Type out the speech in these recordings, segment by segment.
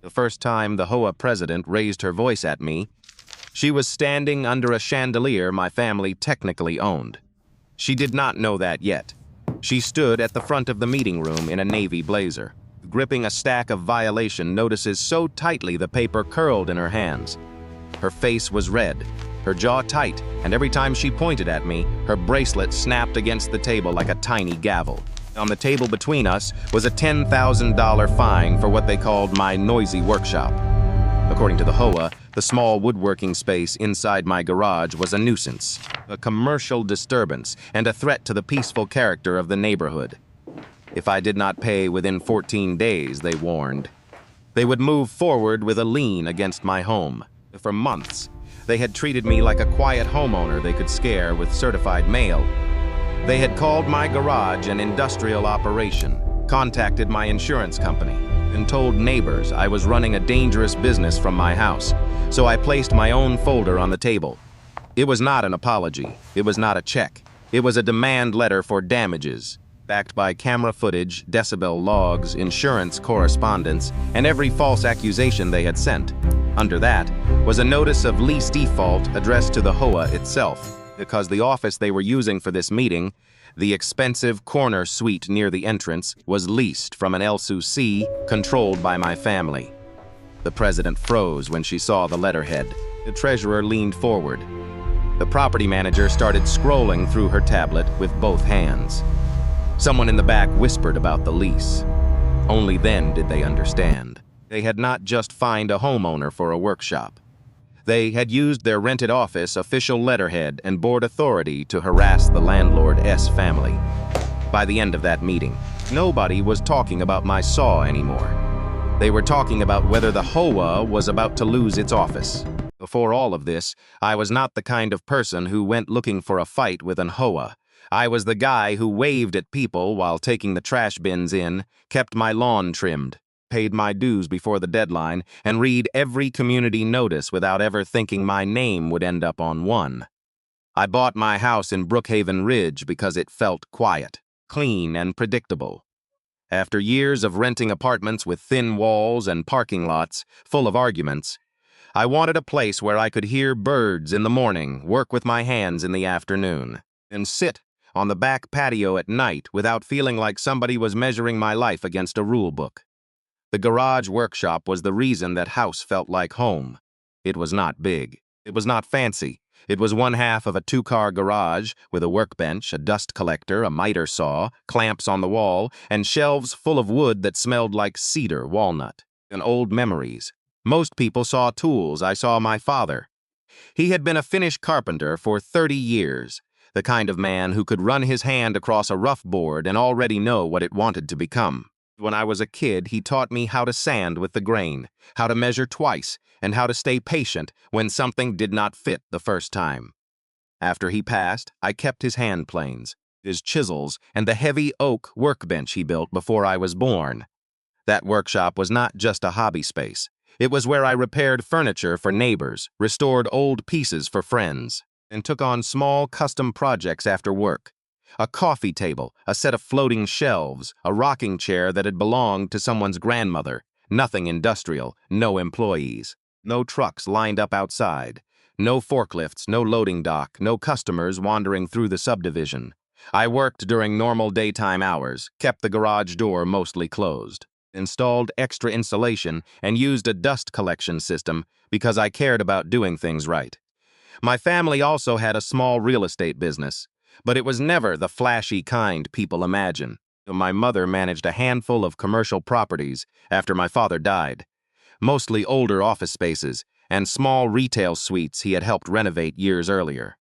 The first time the HOA president raised her voice at me, she was standing under a chandelier my family technically owned. She did not know that yet. She stood at the front of the meeting room in a navy blazer, gripping a stack of violation notices so tightly the paper curled in her hands. Her face was red, her jaw tight, and every time she pointed at me, her bracelet snapped against the table like a tiny gavel. On the table between us was a $10,000 fine for what they called my noisy workshop. According to the HOA, the small woodworking space inside my garage was a nuisance, a commercial disturbance, and a threat to the peaceful character of the neighborhood. If I did not pay within 14 days, they warned, they would move forward with a lien against my home. For months, they had treated me like a quiet homeowner they could scare with certified mail. They had called my garage an industrial operation, contacted my insurance company, and told neighbors I was running a dangerous business from my house, so I placed my own folder on the table. It was not an apology. It was not a check. It was a demand letter for damages, backed by camera footage, decibel logs, insurance correspondence, and every false accusation they had sent. Under that was a notice of lease default addressed to the HOA itself, because the office they were using for this meeting, the expensive corner suite near the entrance, was leased from an LCC controlled by my family. The president froze when she saw the letterhead. The treasurer leaned forward. The property manager started scrolling through her tablet with both hands. Someone in the back whispered about the lease. Only then did they understand. They had not just fined a homeowner for a workshop. They had used their rented office official letterhead and board authority to harass the landlord's family. By the end of that meeting, nobody was talking about my saw anymore. They were talking about whether the HOA was about to lose its office. Before all of this, I was not the kind of person who went looking for a fight with an HOA. I was the guy who waved at people while taking the trash bins in, kept my lawn trimmed, paid my dues before the deadline, and read every community notice without ever thinking my name would end up on one. I bought my house in Brookhaven Ridge because it felt quiet, clean, and predictable. After years of renting apartments with thin walls and parking lots full of arguments, I wanted a place where I could hear birds in the morning, work with my hands in the afternoon, and sit on the back patio at night without feeling like somebody was measuring my life against a rule book. The garage workshop was the reason that house felt like home. It was not big. It was not fancy. It was one half of a two-car garage with a workbench, a dust collector, a miter saw, clamps on the wall, and shelves full of wood that smelled like cedar walnut and old memories. Most people saw tools. I saw my father. He had been a Finnish carpenter for 30 years, the kind of man who could run his hand across a rough board and already know what it wanted to become. When I was a kid, he taught me how to sand with the grain, how to measure twice, and how to stay patient when something did not fit the first time. After he passed, I kept his hand planes, his chisels, and the heavy oak workbench he built before I was born. That workshop was not just a hobby space. It was where I repaired furniture for neighbors, restored old pieces for friends, and took on small custom projects after work. A coffee table, a set of floating shelves, a rocking chair that had belonged to someone's grandmother. Nothing industrial, no employees, no trucks lined up outside, no forklifts, no loading dock, no customers wandering through the subdivision. I worked during normal daytime hours, kept the garage door mostly closed, installed extra insulation, and used a dust collection system because I cared about doing things right. My family also had a small real estate business, but it was never the flashy kind people imagine. My mother managed a handful of commercial properties after my father died, mostly older office spaces and small retail suites he had helped renovate years earlier.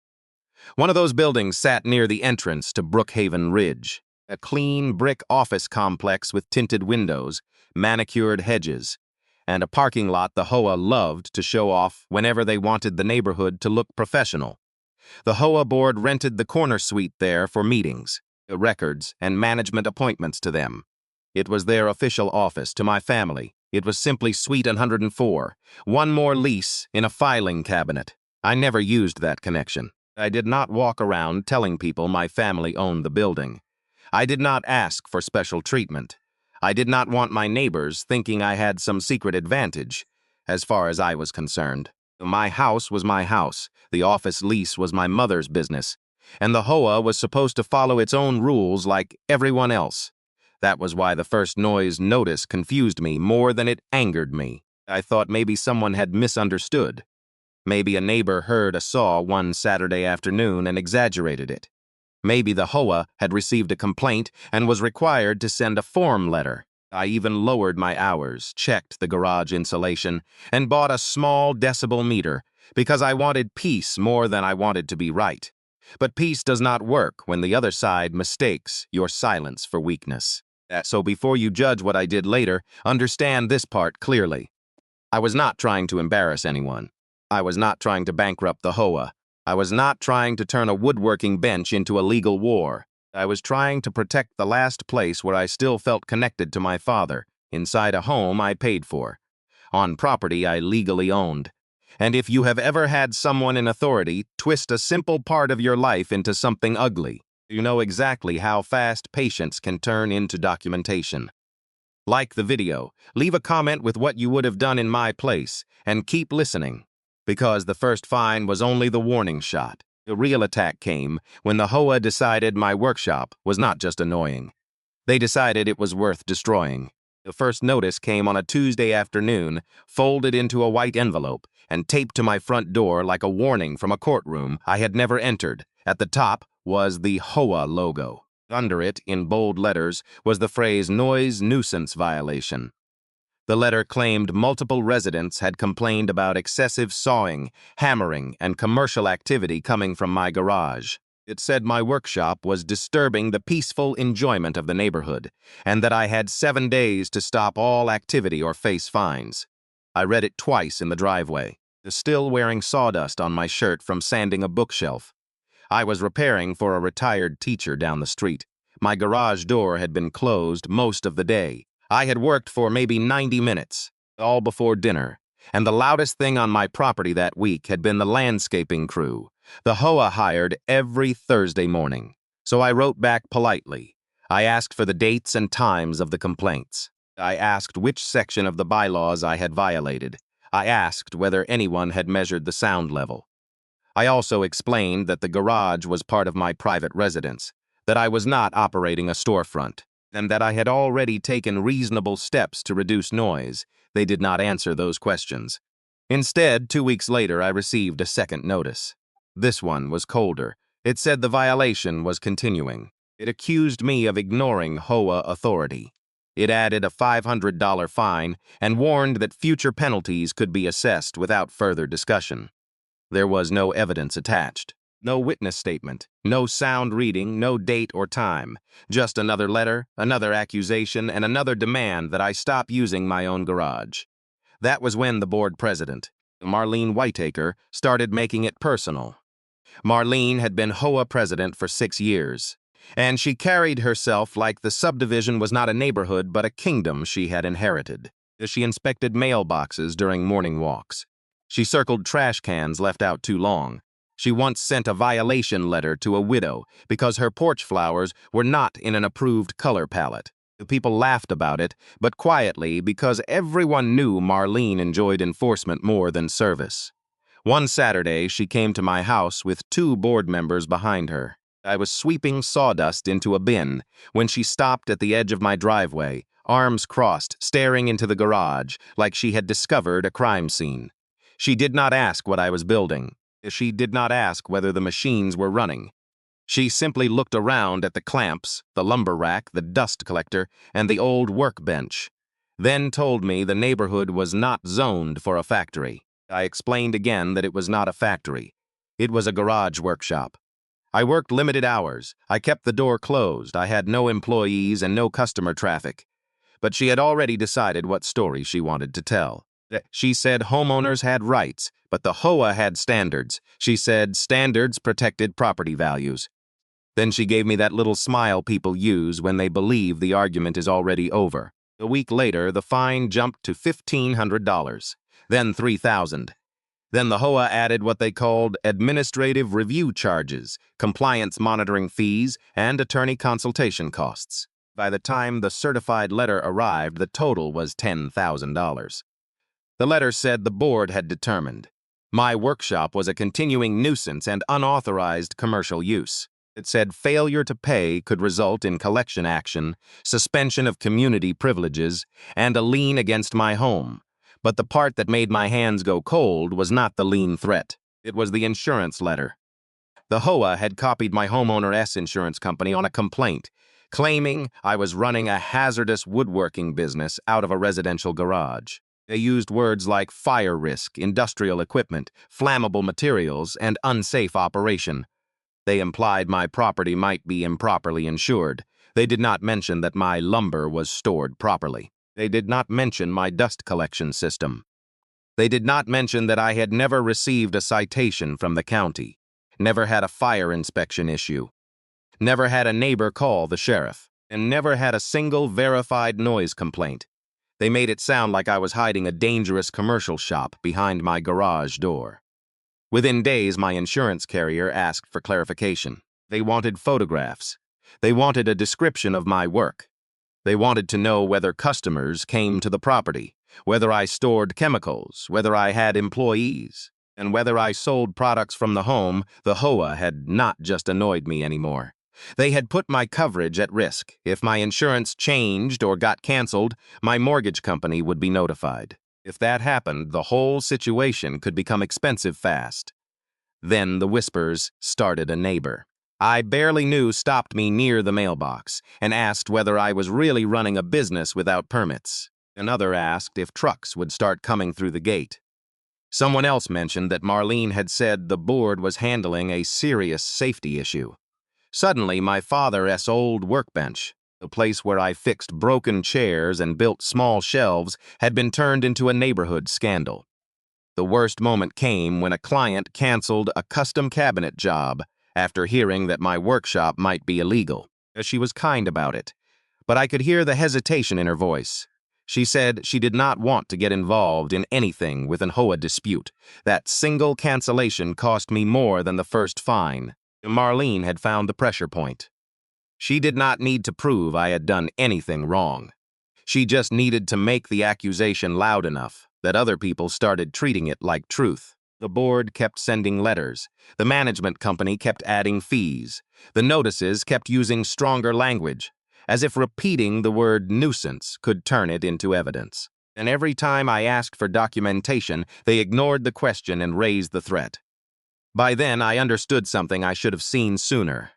One of those buildings sat near the entrance to Brookhaven Ridge, a clean brick office complex with tinted windows, manicured hedges, and a parking lot the HOA loved to show off whenever they wanted the neighborhood to look professional. The HOA board rented the corner suite there for meetings, records, and management appointments to them. It was their official office to my family. It was simply Suite 104, one more lease in a filing cabinet. I never used that connection. I did not walk around telling people my family owned the building. I did not ask for special treatment. I did not want my neighbors thinking I had some secret advantage, as far as I was concerned. My house was my house, the office lease was my mother's business, and the HOA was supposed to follow its own rules like everyone else. That was why the first noise notice confused me more than it angered me. I thought maybe someone had misunderstood. Maybe a neighbor heard a saw one Saturday afternoon and exaggerated it. Maybe the HOA had received a complaint and was required to send a form letter. I even lowered my hours, checked the garage insulation, and bought a small decibel meter because I wanted peace more than I wanted to be right. But peace does not work when the other side mistakes your silence for weakness. So before you judge what I did later, understand this part clearly. I was not trying to embarrass anyone. I was not trying to bankrupt the HOA. I was not trying to turn a woodworking bench into a legal war. I was trying to protect the last place where I still felt connected to my father, inside a home I paid for, on property I legally owned. And if you have ever had someone in authority twist a simple part of your life into something ugly, you know exactly how fast patience can turn into documentation. Like the video, leave a comment with what you would have done in my place, and keep listening. Because the first fine was only the warning shot. The real attack came when the HOA decided my workshop was not just annoying. They decided it was worth destroying. The first notice came on a Tuesday afternoon, folded into a white envelope, and taped to my front door like a warning from a courtroom I had never entered. At the top was the HOA logo. Under it, in bold letters, was the phrase noise nuisance violation. The letter claimed multiple residents had complained about excessive sawing, hammering, and commercial activity coming from my garage. It said my workshop was disturbing the peaceful enjoyment of the neighborhood, and that I had 7 days to stop all activity or face fines. I read it twice in the driveway, still wearing sawdust on my shirt from sanding a bookshelf. I was repairing for a retired teacher down the street. My garage door had been closed most of the day. I had worked for maybe 90 minutes, all before dinner, and the loudest thing on my property that week had been the landscaping crew. The HOA hired every Thursday morning, so I wrote back politely. I asked for the dates and times of the complaints. I asked which section of the bylaws I had violated. I asked whether anyone had measured the sound level. I also explained that the garage was part of my private residence, that I was not operating a storefront, and that I had already taken reasonable steps to reduce noise. They did not answer those questions. Instead, 2 weeks later, I received a second notice. This one was colder. It said the violation was continuing. It accused me of ignoring HOA authority. It added a $500 fine and warned that future penalties could be assessed without further discussion. There was no evidence attached. No witness statement, no sound reading, no date or time. Just another letter, another accusation, and another demand that I stop using my own garage. That was when the board president, Marlene Whiteacre, started making it personal. Marlene had been HOA president for 6 years, and she carried herself like the subdivision was not a neighborhood but a kingdom she had inherited. She inspected mailboxes during morning walks. She circled trash cans left out too long. She once sent a violation letter to a widow because her porch flowers were not in an approved color palette. The people laughed about it, but quietly because everyone knew Marlene enjoyed enforcement more than service. One Saturday, she came to my house with 2 board members behind her. I was sweeping sawdust into a bin when she stopped at the edge of my driveway, arms crossed, staring into the garage like she had discovered a crime scene. She did not ask what I was building. She did not ask whether the machines were running. She simply looked around at the clamps, the lumber rack, the dust collector, and the old workbench, then told me the neighborhood was not zoned for a factory. I explained again that it was not a factory. It was a garage workshop. I worked limited hours. I kept the door closed. I had no employees and no customer traffic. But she had already decided what story she wanted to tell. She said homeowners had rights, but the HOA had standards. She said standards protected property values. Then she gave me that little smile people use when they believe the argument is already over. A week later, the fine jumped to $1,500, then $3,000. Then the HOA added what they called administrative review charges, compliance monitoring fees, and attorney consultation costs. By the time the certified letter arrived, the total was $10,000. The letter said the board had determined my workshop was a continuing nuisance and unauthorized commercial use. It said failure to pay could result in collection action, suspension of community privileges, and a lien against my home. But the part that made my hands go cold was not the lien threat. It was the insurance letter. The HOA had copied my homeowner's insurance company on a complaint, claiming I was running a hazardous woodworking business out of a residential garage. They used words like fire risk, industrial equipment, flammable materials, and unsafe operation. They implied my property might be improperly insured. They did not mention that my lumber was stored properly. They did not mention my dust collection system. They did not mention that I had never received a citation from the county, never had a fire inspection issue, never had a neighbor call the sheriff, and never had a single verified noise complaint. They made it sound like I was hiding a dangerous commercial shop behind my garage door. Within days, my insurance carrier asked for clarification. They wanted photographs. They wanted a description of my work. They wanted to know whether customers came to the property, whether I stored chemicals, whether I had employees, and whether I sold products from the home. The HOA had not just annoyed me anymore. They had put my coverage at risk. If my insurance changed or got canceled, my mortgage company would be notified. If that happened, the whole situation could become expensive fast. Then the whispers started. A neighbor I barely knew stopped me near the mailbox and asked whether I was really running a business without permits. Another asked if trucks would start coming through the gate. Someone else mentioned that Marlene had said the board was handling a serious safety issue. Suddenly, my father's old workbench, the place where I fixed broken chairs and built small shelves, had been turned into a neighborhood scandal. The worst moment came when a client canceled a custom cabinet job after hearing that my workshop might be illegal. She was kind about it, but I could hear the hesitation in her voice. She said she did not want to get involved in anything with an HOA dispute. That single cancellation cost me more than the first fine. Marlene had found the pressure point. She did not need to prove I had done anything wrong. She just needed to make the accusation loud enough that other people started treating it like truth. The board kept sending letters. The management company kept adding fees. The notices kept using stronger language, as if repeating the word nuisance could turn it into evidence. And every time I asked for documentation, they ignored the question and raised the threat. By then, I understood something I should have seen sooner.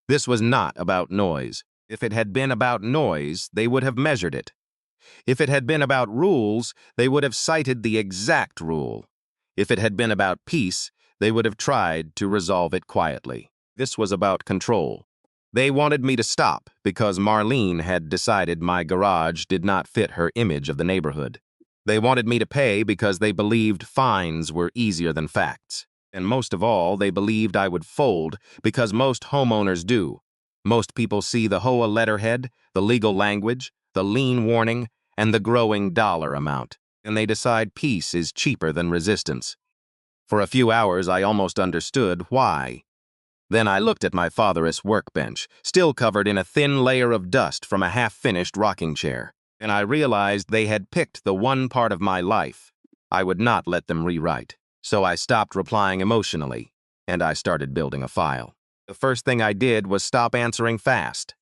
This was not about noise. If it had been about noise, they would have measured it. If it had been about rules, they would have cited the exact rule. If it had been about peace, they would have tried to resolve it quietly. This was about control. They wanted me to stop because Marlene had decided my garage did not fit her image of the neighborhood. They wanted me to pay because they believed fines were easier than facts. And most of all, they believed I would fold because most homeowners do. Most people see the HOA letterhead, the legal language, the lien warning, and the growing dollar amount, and they decide peace is cheaper than resistance. For a few hours, I almost understood why. Then I looked at my father's workbench, still covered in a thin layer of dust from a half-finished rocking chair, and I realized they had picked the one part of my life I would not let them rewrite. So I stopped replying emotionally, and I started building a file. The first thing I did was stop answering fast.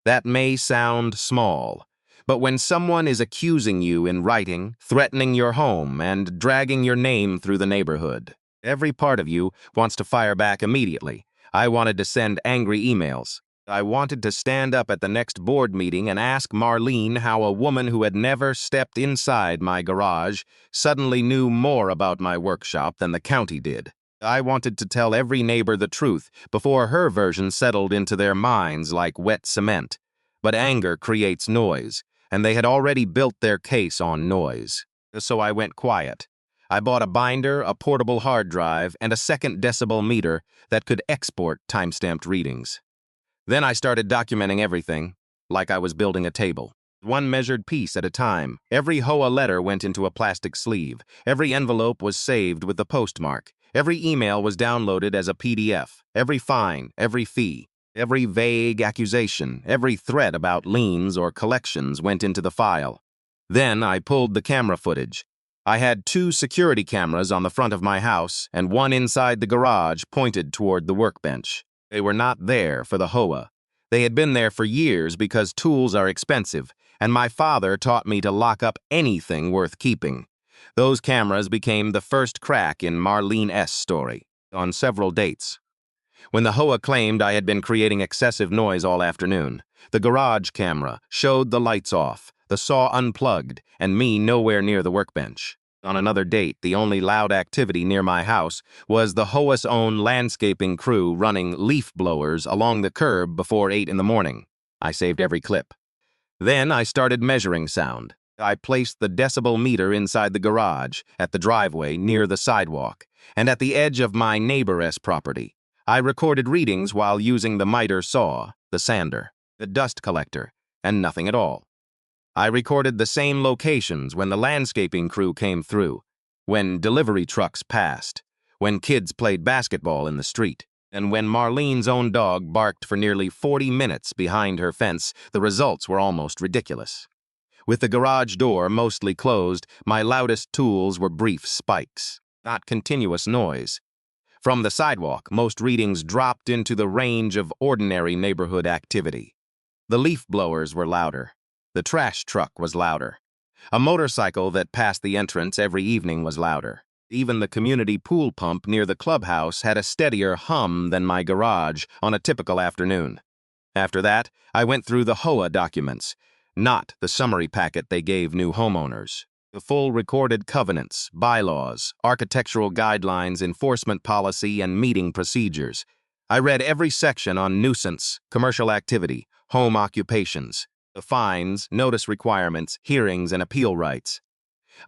That may sound small, but when someone is accusing you in writing, threatening your home, and dragging your name through the neighborhood, every part of you wants to fire back immediately. I wanted to send angry emails. I wanted to stand up at the next board meeting and ask Marlene how a woman who had never stepped inside my garage suddenly knew more about my workshop than the county did. I wanted to tell every neighbor the truth before her version settled into their minds like wet cement. But anger creates noise, and they had already built their case on noise. So I went quiet. I bought a binder, a portable hard drive, and a second decibel meter that could export timestamped readings. Then I started documenting everything, like I was building a table. One measured piece at a time. Every HOA letter went into a plastic sleeve. Every envelope was saved with the postmark. Every email was downloaded as a PDF. Every fine, every fee. Every vague accusation, every threat about liens or collections went into the file. Then I pulled the camera footage. I had 2 security cameras on the front of my house and 1 inside the garage pointed toward the workbench. They were not there for the HOA. They had been there for years because tools are expensive, and my father taught me to lock up anything worth keeping. Those cameras became the first crack in Marlene's story, on several dates. When the HOA claimed I had been creating excessive noise all afternoon, the garage camera showed the lights off, the saw unplugged, and me nowhere near the workbench. On another date, the only loud activity near my house was the HOA's own landscaping crew running leaf blowers along the curb before 8 in the morning. I saved every clip. Then I started measuring sound. I placed the decibel meter inside the garage, at the driveway near the sidewalk, and at the edge of my neighbor's property. I recorded readings while using the miter saw, the sander, the dust collector, and nothing at all. I recorded the same locations when the landscaping crew came through, when delivery trucks passed, when kids played basketball in the street, and when Marlene's own dog barked for nearly 40 minutes behind her fence. The results were almost ridiculous. With the garage door mostly closed, my loudest tools were brief spikes, not continuous noise. From the sidewalk, most readings dropped into the range of ordinary neighborhood activity. The leaf blowers were louder. The trash truck was louder. A motorcycle that passed the entrance every evening was louder. Even the community pool pump near the clubhouse had a steadier hum than my garage on a typical afternoon. After that, I went through the HOA documents, not the summary packet they gave new homeowners. The full recorded covenants, bylaws, architectural guidelines, enforcement policy, and meeting procedures. I read every section on nuisance, commercial activity, home occupations, the fines, notice requirements, hearings, and appeal rights.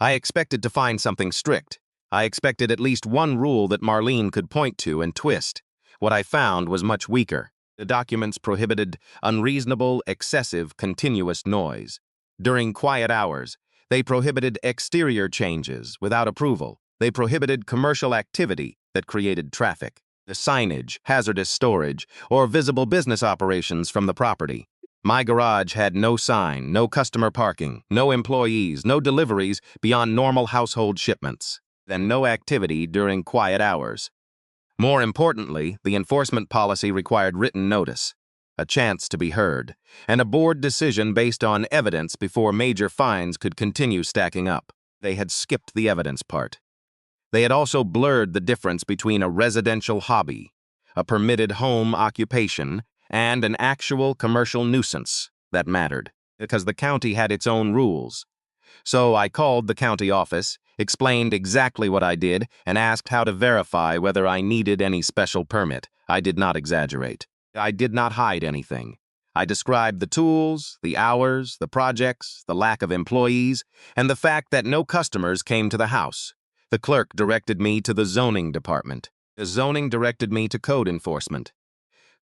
I expected to find something strict. I expected at least one rule that Marlene could point to and twist. What I found was much weaker. The documents prohibited unreasonable, excessive, continuous noise. During quiet hours, they prohibited exterior changes without approval. They prohibited commercial activity that created traffic, the signage, hazardous storage, or visible business operations from the property. My garage had no sign, no customer parking, no employees, no deliveries beyond normal household shipments, and no activity during quiet hours. More importantly, the enforcement policy required written notice, a chance to be heard, and a board decision based on evidence before major fines could continue stacking up. They had skipped the evidence part. They had also blurred the difference between a residential hobby, a permitted home occupation, and an actual commercial nuisance that mattered, because the county had its own rules. So I called the county office, explained exactly what I did, and asked how to verify whether I needed any special permit. I did not exaggerate. I did not hide anything. I described the tools, the hours, the projects, the lack of employees, and the fact that no customers came to the house. The clerk directed me to the zoning department. The zoning directed me to code enforcement.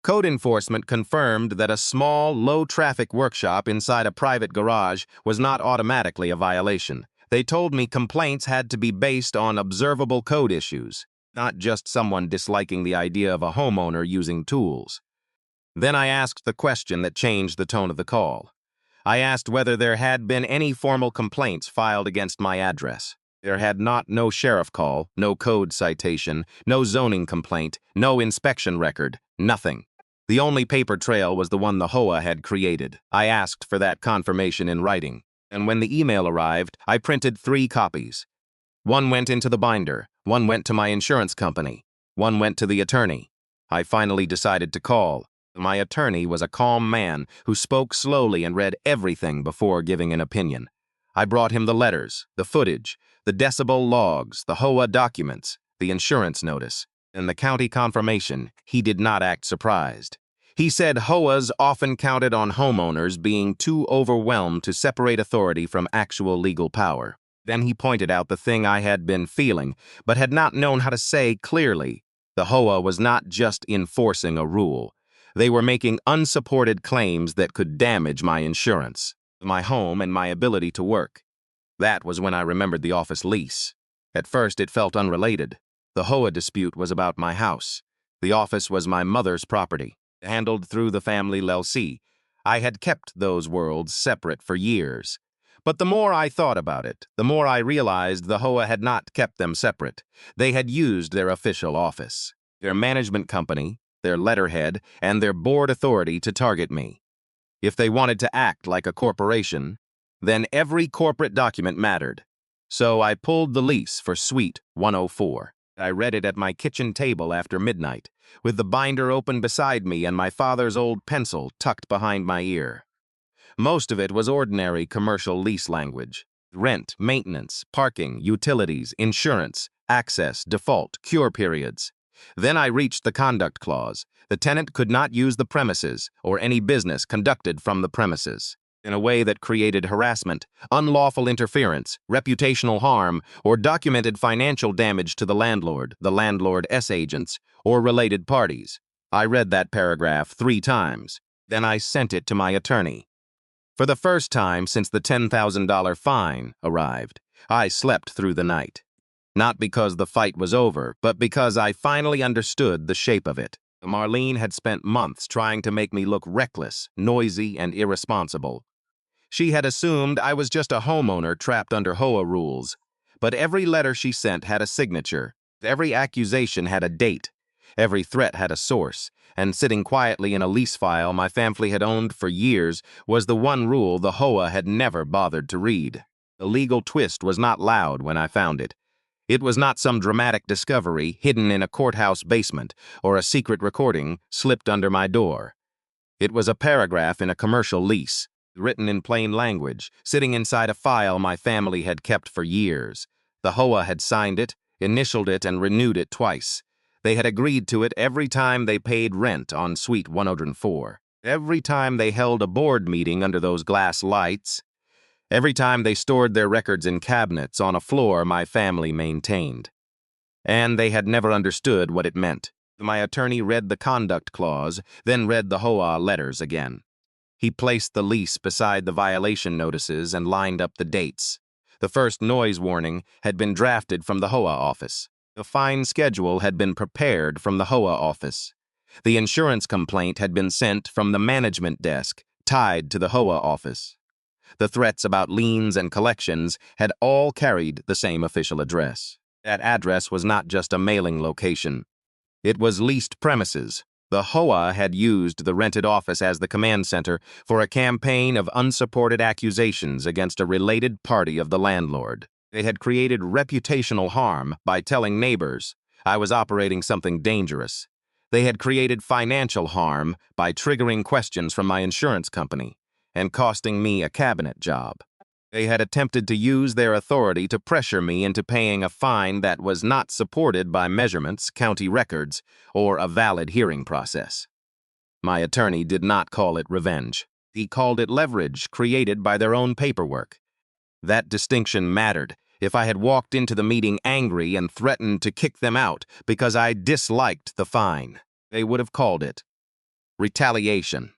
Code enforcement confirmed that a small, low-traffic workshop inside a private garage was not automatically a violation. They told me complaints had to be based on observable code issues, not just someone disliking the idea of a homeowner using tools. Then I asked the question that changed the tone of the call. I asked whether there had been any formal complaints filed against my address. There had not. No sheriff call, no code citation, no zoning complaint, no inspection record, nothing. The only paper trail was the one the HOA had created. I asked for that confirmation in writing, and when the email arrived, I printed 3 copies. One went into the binder, one went to my insurance company, one went to the attorney. I finally decided to call. My attorney was a calm man who spoke slowly and read everything before giving an opinion. I brought him the letters, the footage, the decibel logs, the HOA documents, the insurance notice, and the county confirmation. He did not act surprised. He said HOAs often counted on homeowners being too overwhelmed to separate authority from actual legal power. Then he pointed out the thing I had been feeling, but had not known how to say clearly. The HOA was not just enforcing a rule. They were making unsupported claims that could damage my insurance, my home, and my ability to work. That was when I remembered the office lease. At first, it felt unrelated. The HOA dispute was about my house. The office was my mother's property, handled through the family lease. I had kept those worlds separate for years. But the more I thought about it, the more I realized the HOA had not kept them separate. They had used their official office, their management company, their letterhead, and their board authority to target me. If they wanted to act like a corporation, then every corporate document mattered. So I pulled the lease for Suite 104. I read it at my kitchen table after midnight, with the binder open beside me and my father's old pencil tucked behind my ear. Most of it was ordinary commercial lease language. Rent, maintenance, parking, utilities, insurance, access, default, cure periods. Then I reached the conduct clause. The tenant could not use the premises or any business conducted from the premises in a way that created harassment, unlawful interference, reputational harm, or documented financial damage to the landlord's agents, or related parties. I read that paragraph 3 times. Then I sent it to my attorney. For the first time since the $10,000 fine arrived, I slept through the night. Not because the fight was over, but because I finally understood the shape of it. Marlene had spent months trying to make me look reckless, noisy, and irresponsible. She had assumed I was just a homeowner trapped under HOA rules. But every letter she sent had a signature. Every accusation had a date. Every threat had a source. And sitting quietly in a lease file my family had owned for years was the one rule the HOA had never bothered to read. The legal twist was not loud when I found it. It was not some dramatic discovery hidden in a courthouse basement or a secret recording slipped under my door. It was a paragraph in a commercial lease, written in plain language, sitting inside a file my family had kept for years. The HOA had signed it, initialed it, and renewed it twice. They had agreed to it every time they paid rent on Suite 104, every time they held a board meeting under those glass lights, every time they stored their records in cabinets on a floor my family maintained. And they had never understood what it meant. My attorney read the conduct clause, then read the HOA letters again. He placed the lease beside the violation notices and lined up the dates. The first noise warning had been drafted from the HOA office. The fine schedule had been prepared from the HOA office. The insurance complaint had been sent from the management desk, tied to the HOA office. The threats about liens and collections had all carried the same official address. That address was not just a mailing location. It was leased premises. The HOA had used the rented office as the command center for a campaign of unsupported accusations against a related party of the landlord. They had created reputational harm by telling neighbors I was operating something dangerous. They had created financial harm by triggering questions from my insurance company and costing me a cabinet job. They had attempted to use their authority to pressure me into paying a fine that was not supported by measurements, county records, or a valid hearing process. My attorney did not call it revenge. He called it leverage created by their own paperwork. That distinction mattered. If I had walked into the meeting angry and threatened to kick them out because I disliked the fine, they would have called it retaliation.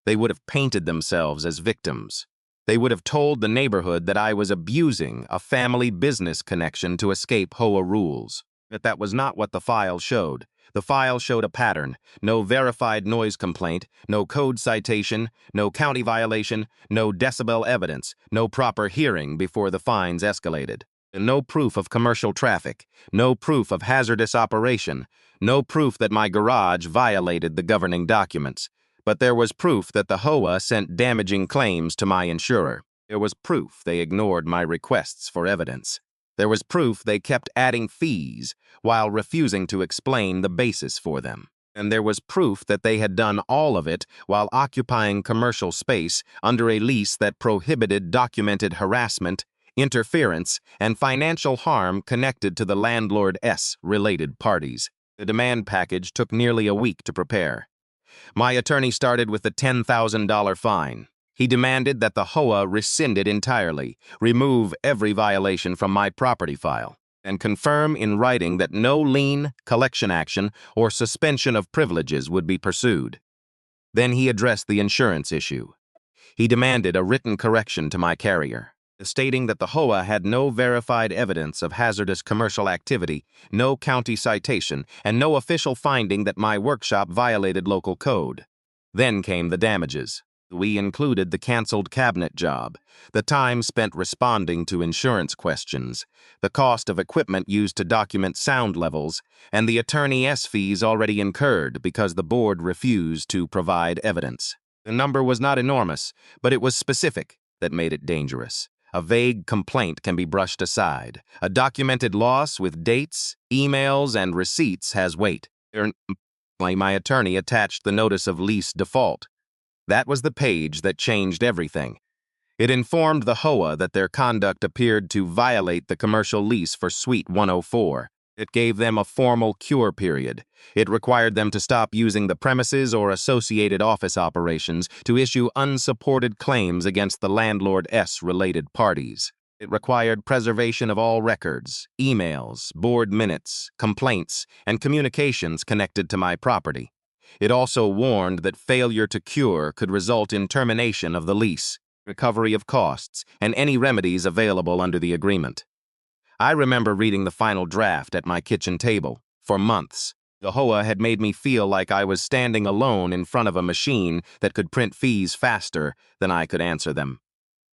They would have painted themselves as victims. They would have told the neighborhood that I was abusing a family business connection to escape HOA rules. But that was not what the file showed. The file showed a pattern: no verified noise complaint, no code citation, no county violation, no decibel evidence, no proper hearing before the fines escalated. And no proof of commercial traffic, no proof of hazardous operation, no proof that my garage violated the governing documents. But there was proof that the HOA sent damaging claims to my insurer. There was proof they ignored my requests for evidence. There was proof they kept adding fees while refusing to explain the basis for them. And there was proof that they had done all of it while occupying commercial space under a lease that prohibited documented harassment, interference, and financial harm connected to the landlord's related parties. The demand package took nearly a week to prepare. My attorney started with the $10,000 fine. He demanded that the HOA rescind it entirely, remove every violation from my property file, and confirm in writing that no lien, collection action, or suspension of privileges would be pursued. Then he addressed the insurance issue. He demanded a written correction to my carrier. stating that the HOA had no verified evidence of hazardous commercial activity, no county citation, and no official finding that my workshop violated local code. Then came the damages. We included the canceled cabinet job, the time spent responding to insurance questions, the cost of equipment used to document sound levels, and the attorney-s fees already incurred because the board refused to provide evidence. The number was not enormous, but it was specific that made it dangerous. A vague complaint can be brushed aside. A documented loss with dates, emails, and receipts has weight. My attorney attached the notice of lease default. That was the page that changed everything. It informed the HOA that their conduct appeared to violate the commercial lease for Suite 104. It gave them a formal cure period. It required them to stop using the premises or associated office operations to issue unsupported claims against the landlord-s related parties. It required preservation of all records, emails, board minutes, complaints, and communications connected to my property. It also warned that failure to cure could result in termination of the lease, recovery of costs, and any remedies available under the agreement. I remember reading the final draft at my kitchen table. For months, the HOA had made me feel like I was standing alone in front of a machine that could print fees faster than I could answer them.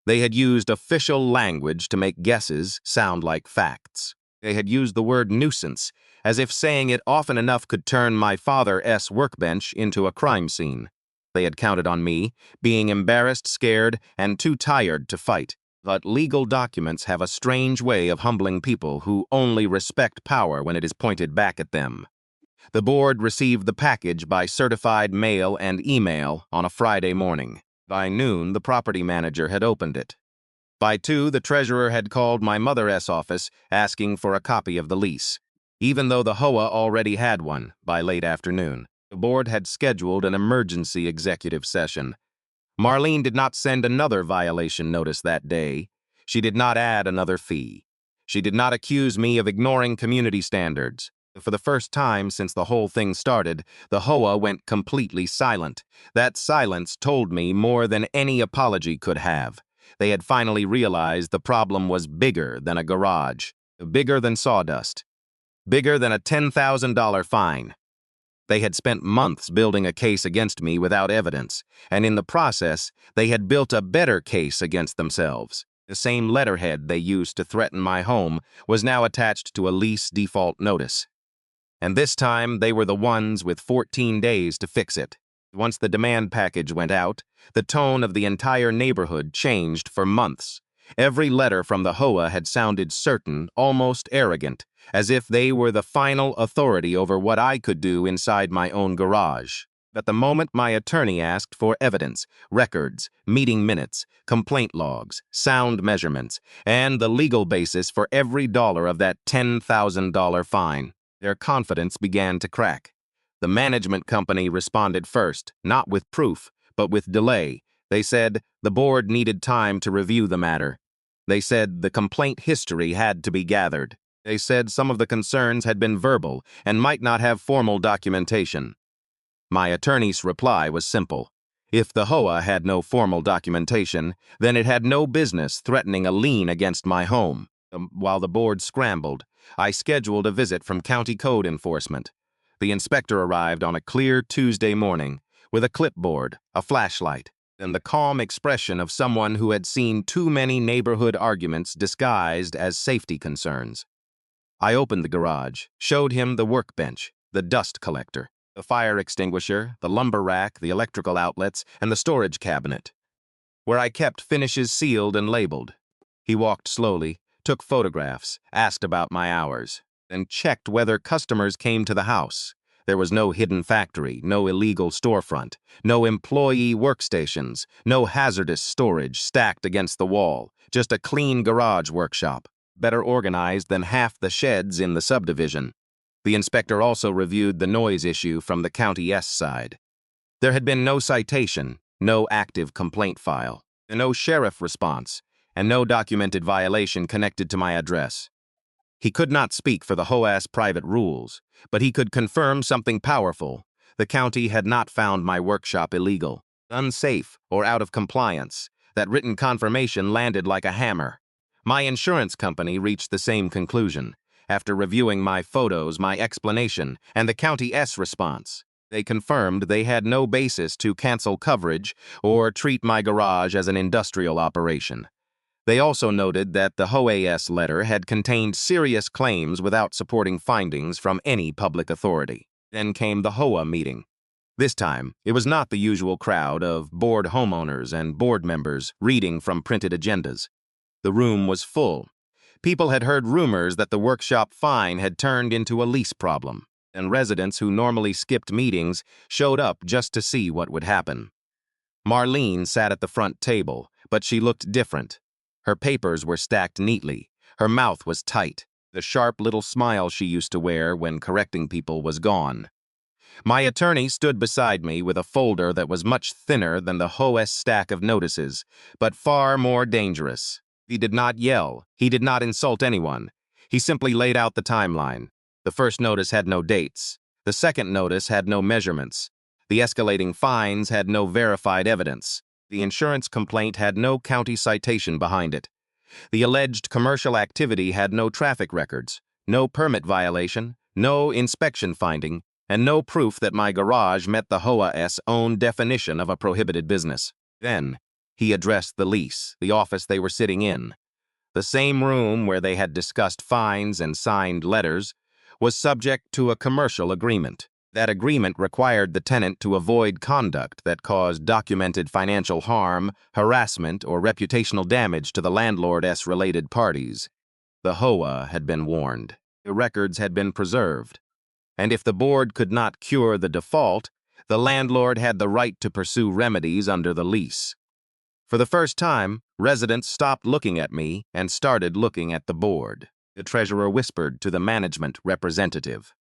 They had used official language to make guesses sound like facts. They had used the word nuisance, as if saying it often enough could turn my father's workbench into a crime scene. They had counted on me, being embarrassed, scared, and too tired to fight. But legal documents have a strange way of humbling people who only respect power when it is pointed back at them. The board received the package by certified mail and email on a Friday morning. By noon, the property manager had opened it. By 2, the treasurer had called my mother's office asking for a copy of the lease. Even though the HOA already had one by late afternoon, the board had scheduled an emergency executive session. Marlene did not send another violation notice that day. She did not add another fee. She did not accuse me of ignoring community standards. For the first time since the whole thing started, the HOA went completely silent. That silence told me more than any apology could have. They had finally realized the problem was bigger than a garage, bigger than sawdust, bigger than a $10,000 fine. They had spent months building a case against me without evidence, and in the process, they had built a better case against themselves. The same letterhead they used to threaten my home was now attached to a lease default notice. And this time, they were the ones with 14 days to fix it. Once the demand package went out, the tone of the entire neighborhood changed for months. Every letter from the HOA had sounded certain, almost arrogant, as if they were the final authority over what I could do inside my own garage. But the moment my attorney asked for evidence, records, meeting minutes, complaint logs, sound measurements, and the legal basis for every dollar of that $10,000 fine, their confidence began to crack. The management company responded first, not with proof, but with delay. They said the board needed time to review the matter. They said the complaint history had to be gathered. They said some of the concerns had been verbal and might not have formal documentation. My attorney's reply was simple. If the HOA had no formal documentation, then it had no business threatening a lien against my home. While the board scrambled, I scheduled a visit from county code enforcement. The inspector arrived on a clear Tuesday morning with a clipboard, a flashlight, and the calm expression of someone who had seen too many neighborhood arguments disguised as safety concerns. I opened the garage, showed him the workbench, the dust collector, the fire extinguisher, the lumber rack, the electrical outlets, and the storage cabinet, where I kept finishes sealed and labeled. He walked slowly, took photographs, asked about my hours, then checked whether customers came to the house. There was no hidden factory, no illegal storefront, no employee workstations, no hazardous storage stacked against the wall, just a clean garage workshop, better organized than half the sheds in the subdivision. The inspector also reviewed the noise issue from the county-s side. There had been no citation, no active complaint file, no sheriff response, and no documented violation connected to my address. He could not speak for the HOA's private rules, but he could confirm something powerful. The county had not found my workshop illegal, unsafe, or out of compliance. That written confirmation landed like a hammer. My insurance company reached the same conclusion. After reviewing my photos, my explanation, and the County S response, they confirmed they had no basis to cancel coverage or treat my garage as an industrial operation. They also noted that the HOA's letter had contained serious claims without supporting findings from any public authority. Then came the HOA meeting. This time, it was not the usual crowd of bored homeowners and board members reading from printed agendas. The room was full. People had heard rumors that the workshop fine had turned into a lease problem, and residents who normally skipped meetings showed up just to see what would happen. Marlene sat at the front table, but she looked different. Her papers were stacked neatly. Her mouth was tight. The sharp little smile she used to wear when correcting people was gone. My attorney stood beside me with a folder that was much thinner than the HOA's stack of notices, but far more dangerous. He did not yell. He did not insult anyone. He simply laid out the timeline. The first notice had no dates. The second notice had no measurements. The escalating fines had no verified evidence. The insurance complaint had no county citation behind it. The alleged commercial activity had no traffic records, no permit violation, no inspection finding, and no proof that my garage met the HOA's own definition of a prohibited business. Then, he addressed the lease, the office they were sitting in. The same room where they had discussed fines and signed letters was subject to a commercial agreement. That agreement required the tenant to avoid conduct that caused documented financial harm, harassment, or reputational damage to the landlord's related parties. The HOA had been warned. The records had been preserved. And if the board could not cure the default, the landlord had the right to pursue remedies under the lease. For the first time, residents stopped looking at me and started looking at the board. The treasurer whispered to the management representative.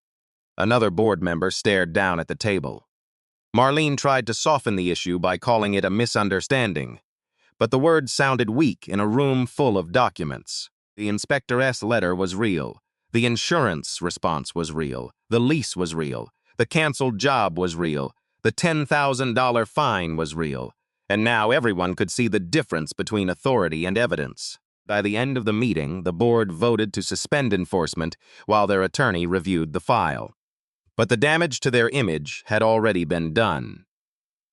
Another board member stared down at the table. Marlene tried to soften the issue by calling it a misunderstanding, but the words sounded weak in a room full of documents. The inspector's letter was real. The insurance response was real. The lease was real. The canceled job was real. The $10,000 fine was real. And now everyone could see the difference between authority and evidence. By the end of the meeting, the board voted to suspend enforcement while their attorney reviewed the file. But the damage to their image had already been done.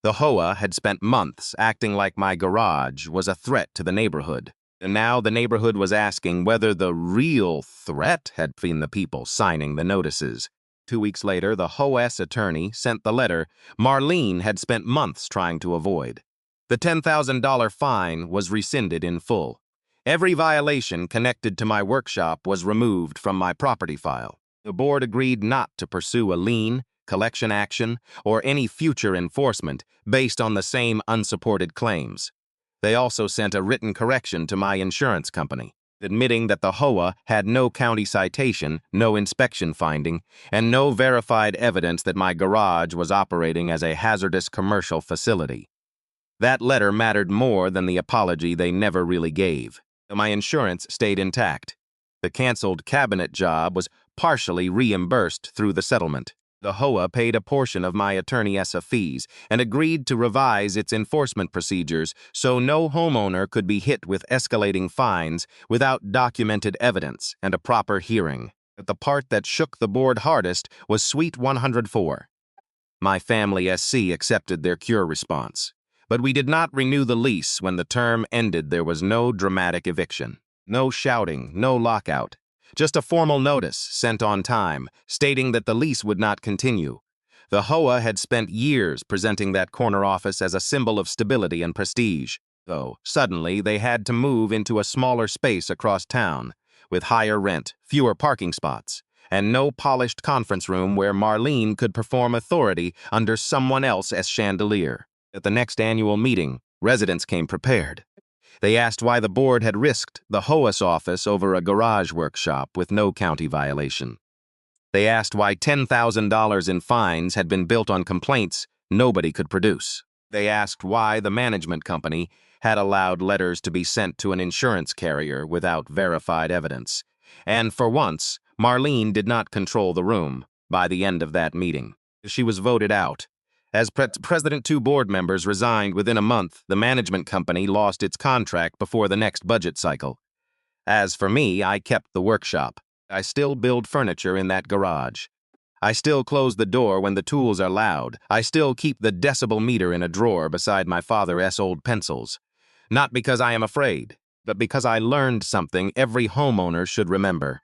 The HOA had spent months acting like my garage was a threat to the neighborhood. And now the neighborhood was asking whether the real threat had been the people signing the notices. 2 weeks later, the HOA's attorney sent the letter Marlene had spent months trying to avoid. The $10,000 fine was rescinded in full. Every violation connected to my workshop was removed from my property file. The board agreed not to pursue a lien, collection action, or any future enforcement based on the same unsupported claims. They also sent a written correction to my insurance company, admitting that the HOA had no county citation, no inspection finding, and no verified evidence that my garage was operating as a hazardous commercial facility. That letter mattered more than the apology they never really gave. My insurance stayed intact. The canceled cabinet job was partially reimbursed through the settlement. The HOA paid a portion of my attorney's fees and agreed to revise its enforcement procedures so no homeowner could be hit with escalating fines without documented evidence and a proper hearing. But the part that shook the board hardest was Suite 104. My family SC accepted their cure response, but we did not renew the lease. When the term ended, there was no dramatic eviction, no shouting, no lockout. Just a formal notice sent on time, stating that the lease would not continue. The HOA had spent years presenting that corner office as a symbol of stability and prestige, though suddenly they had to move into a smaller space across town, with higher rent, fewer parking spots, and no polished conference room where Marlene could perform authority under someone else's chandelier. At the next annual meeting, residents came prepared. They asked why the board had risked the HOA's office over a garage workshop with no county violation. They asked why $10,000 in fines had been built on complaints nobody could produce. They asked why the management company had allowed letters to be sent to an insurance carrier without verified evidence. And for once, Marlene did not control the room by the end of that meeting. She was voted out. As President, 2 board members resigned within a month. The management company lost its contract before the next budget cycle. As for me, I kept the workshop. I still build furniture in that garage. I still close the door when the tools are loud. I still keep the decibel meter in a drawer beside my father's old pencils. Not because I am afraid, but because I learned something every homeowner should remember.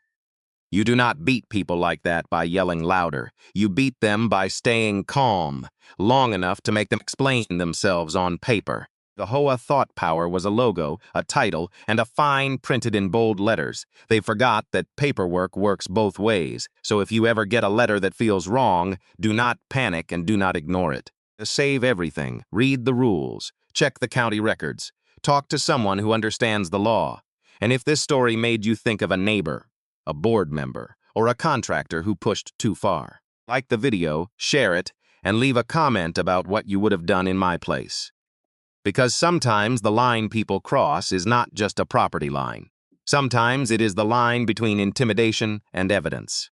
You do not beat people like that by yelling louder. You beat them by staying calm, long enough to make them explain themselves on paper. The HOA thought power was a logo, a title, and a fine printed in bold letters. They forgot that paperwork works both ways, so if you ever get a letter that feels wrong, do not panic and do not ignore it. Save everything, read the rules, check the county records, talk to someone who understands the law. And if this story made you think of a neighbor, a board member, or a contractor who pushed too far, like the video, share it, and leave a comment about what you would have done in my place. Because sometimes the line people cross is not just a property line. Sometimes it is the line between intimidation and evidence.